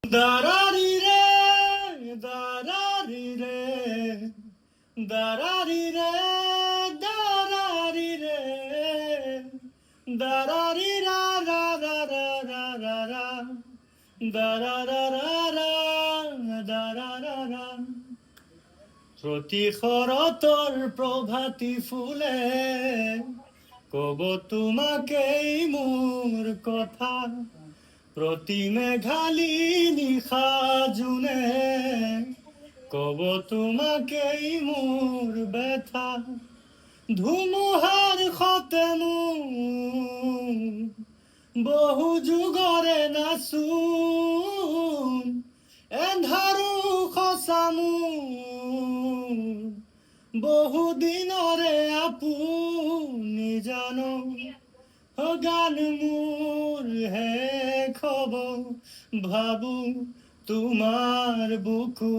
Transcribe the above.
দারারি রে দারারি রে দারারি রে দারারি রে দারারি রা রা রা রা রা রা রা দারারা রা রা দারারা রা প্রতিক্ষর তোর প্রভাতী ফুলে কব তোমাকেই মোর কথা প্রতি মেঘালী নিশা জুনে কব তোমাকেই মোর ব্যথা ধুমুহার খতেমু বহু যুগরে নাচুন এন্ধাৰু খচামু বহু দিনরে আপুনি জানো গান মোৰ শেষ হব ভাবো তোমাৰ বুকু